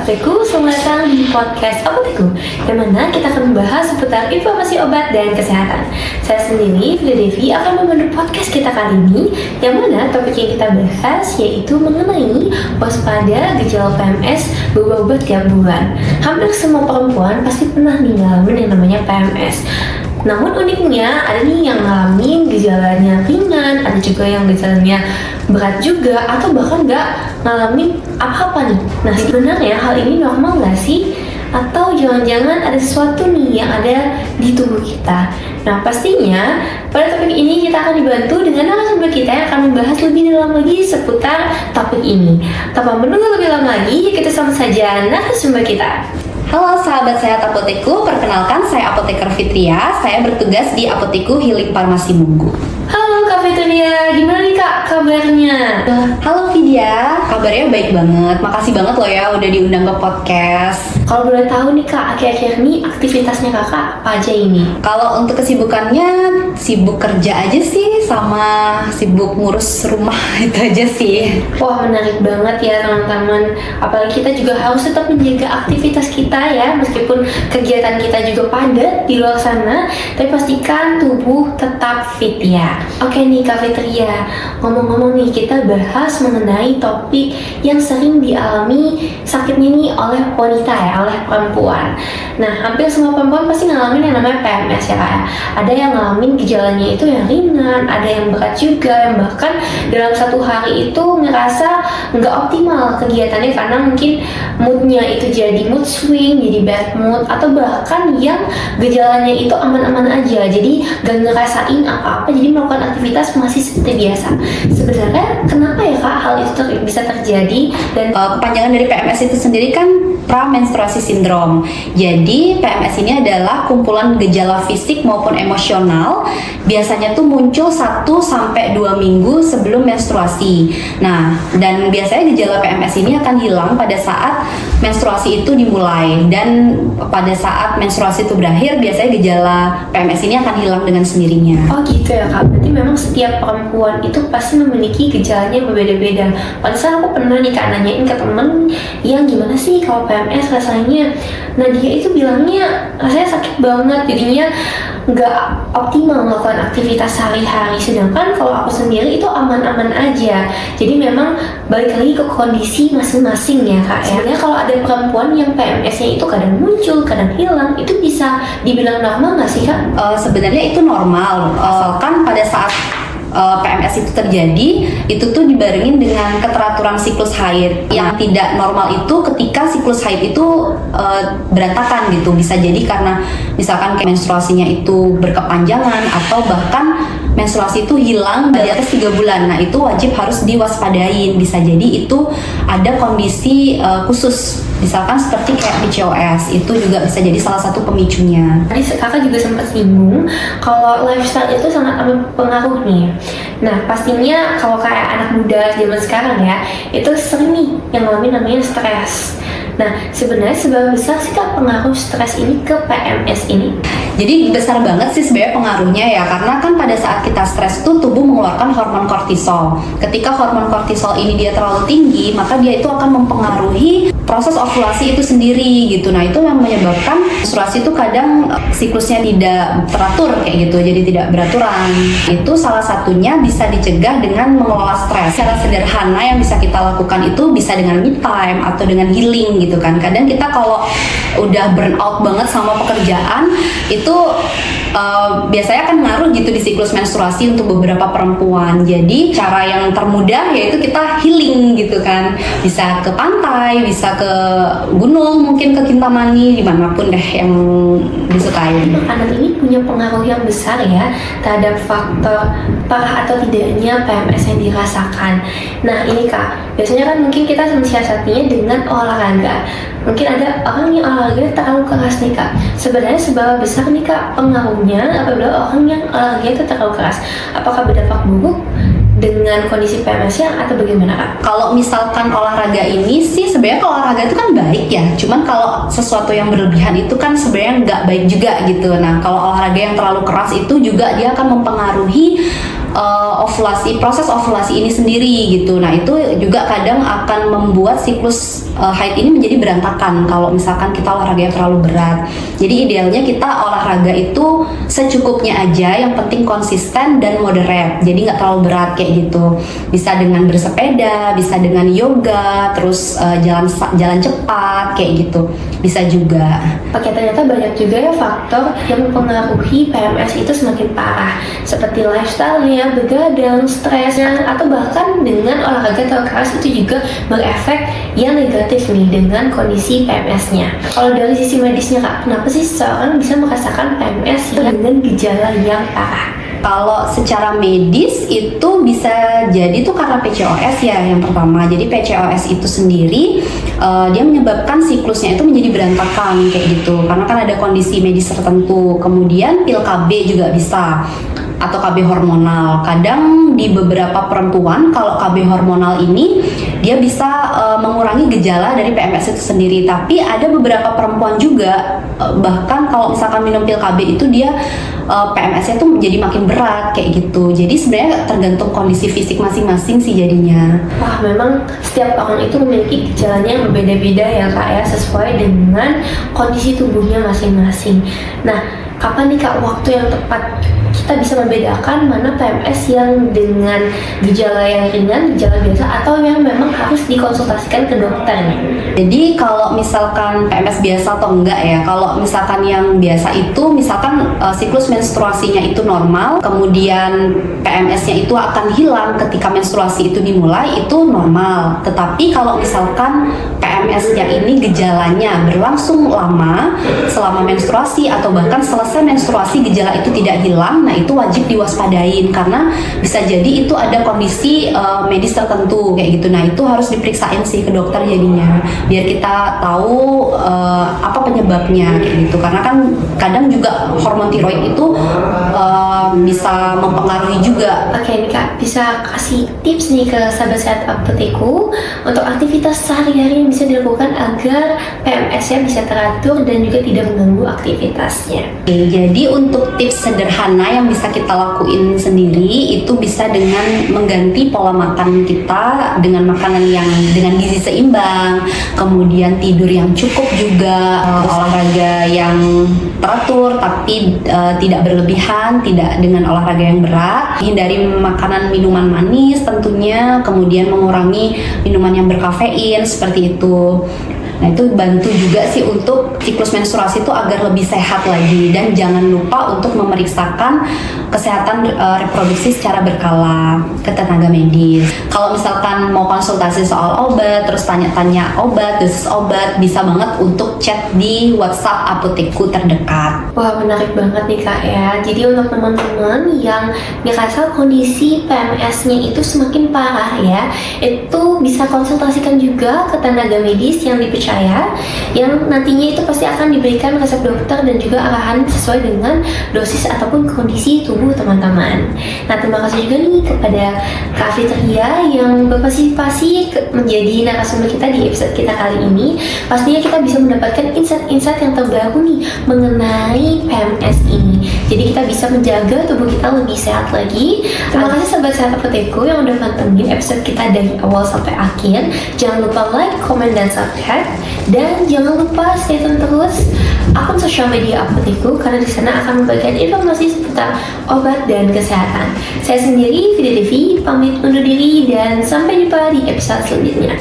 Apotekku, selamat datang di podcast Apotekku, yang mana kita akan membahas seputar informasi obat dan kesehatan. Saya sendiri, Fili Devi, akan memandu podcast kita kali ini, yang mana topik yang kita bahas yaitu mengenai waspada gejala PMS berubah-ubah tiap bulan. Hampir semua perempuan pasti pernah ngalamin yang namanya PMS. Namun uniknya ada nih yang ngalamin gejalanya ringan, ada juga yang gejalanya berat juga, atau bahkan nggak ngalamin apa-apa nih. Nah sebenarnya hal ini normal nggak sih? Atau jangan-jangan ada sesuatu nih yang ada di tubuh kita? Nah pastinya pada topik ini kita akan dibantu dengan narasumber kita yang akan membahas lebih dalam lagi seputar topik ini. Tanpa menunggu lebih lama lagi, kita sambut saja narasumber kita. Halo sahabat sehat Apotekku, perkenalkan saya Apoteker Fitria. Saya bertugas di Apotekku Healing Farmasi Munggu. Halo Kak Fitria, gimana nih Kak kabarnya? Halo Vidya, kabarnya baik banget. Makasih banget loh ya udah diundang ke podcast. Kalau boleh tahu nih Kak, akhir-akhir ini aktivitasnya Kakak apa aja ini? Kalau untuk kesibukannya, sibuk kerja aja sih, sama sibuk ngurus rumah itu aja sih. Wah menarik banget ya teman-teman. Apalagi kita juga harus tetap menjaga aktivitas kita ya, meskipun kegiatan kita juga padat di luar sana, tapi pastikan tubuh tetap fit ya. Oke nih Kak Fitria, ngomong-ngomong nih, kita bahas mengenai topik yang sering dialami sakitnya nih oleh wanita ya, oleh perempuan. Nah hampir semua perempuan pasti ngalamin yang namanya PMS ya Kak ya. Ada yang ngalamin gejalanya itu yang ringan, ada yang berat juga, yang bahkan dalam satu hari itu ngerasa nggak optimal kegiatannya karena mungkin moodnya itu jadi mood swing, jadi bad mood, atau bahkan yang gejalanya itu aman-aman aja, jadi gak ngerasain apa-apa, jadi melakukan aktivitas masih seperti biasa. Sebenarnya kenapa ya Kak hal itu bisa terjadi? Dan kepanjangan dari PMS itu sendiri kan pramenstruasi sindrom. Jadi PMS ini adalah kumpulan gejala fisik maupun emosional. Biasanya tuh muncul 1-2 minggu sebelum menstruasi. Nah, dan biasanya gejala PMS ini akan hilang pada saat menstruasi itu dimulai, dan pada saat menstruasi itu berakhir biasanya gejala PMS ini akan hilang dengan sendirinya. oh gitu ya Kak, berarti memang setiap perempuan itu pasti memiliki gejalanya yang berbeda-beda. Padahal aku pernah nih Kak nanyain ke temen yang gimana sih kalau PMS rasanya. Nah dia itu bilangnya rasanya sakit banget, jadinya nggak optimal melakukan aktivitas sehari-hari. Sedangkan kalau aku sendiri itu aman-aman aja. Jadi memang balik lagi ke kondisi masing-masing ya Kak ya. Sebenarnya kalau ada perempuan yang PMS-nya itu kadang muncul, kadang hilang, itu bisa dibilang normal nggak sih Kak? Sebenarnya itu normal, asalkan pada saat PMS itu terjadi, itu tuh dibarengin dengan keteraturan siklus haid. Yang tidak normal itu ketika siklus haid itu berantakan gitu. Bisa jadi karena misalkan menstruasinya itu berkepanjangan, atau bahkan menstruasi itu hilang di atas 3 bulan. Nah itu wajib harus diwaspadain. Bisa jadi itu ada kondisi khusus, misalkan seperti kayak PCOS, itu juga bisa jadi salah satu pemicunya. Tadi kakak juga sempat singgung kalau lifestyle itu sangat berpengaruh nih. Nah pastinya kalau kayak anak muda zaman sekarang ya, itu sering nih yang ngalamin namanya stres. Nah sebenarnya seberapa besar sih Kak pengaruh stres ini ke PMS ini? Jadi besar banget sih sebenarnya pengaruhnya ya, karena kan pada saat kita stres tuh tubuh mengeluarkan hormon kortisol. Ketika hormon kortisol ini dia terlalu tinggi, maka dia itu akan mempengaruhi proses ovulasi itu sendiri gitu. Nah itu yang menyebabkan menstruasi itu kadang siklusnya tidak teratur kayak gitu, jadi tidak beraturan. Itu salah satunya bisa dicegah dengan mengelola stres. Cara sederhana yang bisa kita lakukan itu bisa dengan me time atau dengan healing gitu kan. Kadang kita kalau udah burn out banget sama pekerjaan itu biasanya kan ngaruh gitu di siklus menstruasi untuk beberapa perempuan. Jadi cara yang termudah yaitu kita healing gitu kan, bisa ke pantai, bisa ke gunung, mungkin ke Kintamani, dimanapun deh yang disukai. Makanan ini punya pengaruh yang besar ya terhadap faktor parah atau tidaknya PMS yang dirasakan. Nah ini Kak, biasanya kan mungkin kita mensiasatinya dengan olahraga. Mungkin ada orang yang olahraga terlalu keras nih Kak. Sebenarnya seberapa besar nih Kak pengaruhnya apabila orang yang olahraga itu terlalu keras? Apakah berdampak buruk dengan kondisi PMS-nya atau bagaimana Kak? Kalau misalkan olahraga ini sih sebenarnya kalau olahraga itu kan baik ya, cuman kalau sesuatu yang berlebihan itu kan sebenarnya nggak baik juga gitu. Nah kalau olahraga yang terlalu keras itu juga dia akan mempengaruhi proses ovulasi ini sendiri gitu. Nah itu juga kadang akan membuat siklus haid ini menjadi berantakan kalau misalkan kita olahraga yang terlalu berat. Jadi idealnya kita olahraga itu secukupnya aja, yang penting konsisten dan moderate. Jadi nggak terlalu berat kayak gitu. Bisa dengan bersepeda, bisa dengan yoga, terus jalan cepat kayak gitu. Bisa juga. Oke, ternyata banyak juga ya faktor yang mempengaruhi PMS itu semakin parah, seperti lifestyle-nya, begadang, stresnya, atau bahkan dengan olahraga terlalu keras itu juga berefek yang negatif nih dengan kondisi PMS-nya. Kalau dari sisi medisnya Kak, kenapa sih seseorang bisa merasakan PMS dengan gejala yang parah? Kalau secara medis itu bisa jadi tuh karena PCOS ya yang pertama. Jadi PCOS itu sendiri dia menyebabkan siklusnya itu menjadi berantakan kayak gitu. Karena kan ada kondisi medis tertentu. Kemudian pil KB juga bisa, atau KB hormonal. Kadang di beberapa perempuan kalau KB hormonal ini dia bisa mengurangi gejala dari PMS itu sendiri. Tapi ada beberapa perempuan juga bahkan kalau misalkan minum pil KB itu dia PMS-nya tuh menjadi makin berat kayak gitu. Jadi sebenarnya tergantung kondisi fisik masing-masing sih jadinya. Wah, memang setiap orang itu memiliki gejalanya yang berbeda-beda ya Kak ya, sesuai dengan kondisi tubuhnya masing-masing. Nah, kapan nih Kak waktu yang tepat kita bisa membedakan mana PMS yang dengan gejala yang ringan, gejala biasa, atau yang memang harus dikonsultasikan ke dokter nih? Jadi kalau misalkan PMS biasa atau enggak ya, kalau misalkan yang biasa itu misalkan siklus menstruasinya itu normal, kemudian PMS-nya itu akan hilang ketika menstruasi itu dimulai, itu normal. Tetapi kalau misalkan PMS-nya ini gejalanya berlangsung lama selama menstruasi atau bahkan selesai menstruasi gejala itu tidak hilang, nah itu wajib diwaspadain karena bisa jadi itu ada kondisi medis tertentu kayak gitu. Nah itu harus diperiksain sih ke dokter jadinya, biar kita tahu apa penyebabnya kayak gitu. Karena kan kadang juga hormon tiroid itu bisa mempengaruhi juga. Oke nih Kak, bisa kasih tips nih ke sahabat sehat Apoteku untuk aktivitas sehari-hari yang bisa dilakukan agar PMS-nya bisa teratur dan juga tidak mengganggu aktivitasnya. Oke, jadi untuk tips sederhana yang bisa kita lakuin sendiri itu bisa dengan mengganti pola makan kita dengan makanan yang dengan gizi seimbang, kemudian tidur yang cukup juga, olahraga yang teratur tapi tidak berlebihan, tidak dengan olahraga yang berat, hindari makanan minuman manis tentunya, kemudian mengurangi minuman yang berkafein seperti itu. Nah itu bantu juga sih untuk siklus menstruasi itu agar lebih sehat lagi, dan jangan lupa untuk memeriksakan kesehatan reproduksi secara berkala ke tenaga medis. Kalau misalkan mau konsultasi soal obat, terus tanya-tanya obat, dosis obat, bisa banget untuk chat di WhatsApp Apoteku terdekat. Wah, menarik banget nih Kak ya. Jadi untuk teman-teman yang ngerasa kondisi PMS-nya itu semakin parah ya, itu bisa konsultasikan juga ke tenaga medis yang dipercaya, yang nantinya itu pasti akan diberikan resep dokter dan juga arahan sesuai dengan dosis ataupun kondisi tubuh teman-teman. Nah, terima kasih juga nih kepada Kak Fitria yang berpartisipasi menjadi narasumber kita di episode kita kali ini. Pastinya kita bisa mendapatkan insight-insight yang terbaru nih mengenai PMS ini. Jadi kita bisa menjaga tubuh kita lebih sehat lagi. Terima kasih sahabat sehat Apoteku yang udah pantengin episode kita dari awal sampai akhir. Jangan lupa like, komen, dan subscribe. Dan jangan lupa stay tune terus akun sosial media Apoteku, karena di sana akan membagikan informasi seputar obat dan kesehatan. Saya sendiri, Vida Devi, pamit undur diri dan sampai jumpa di episode selanjutnya.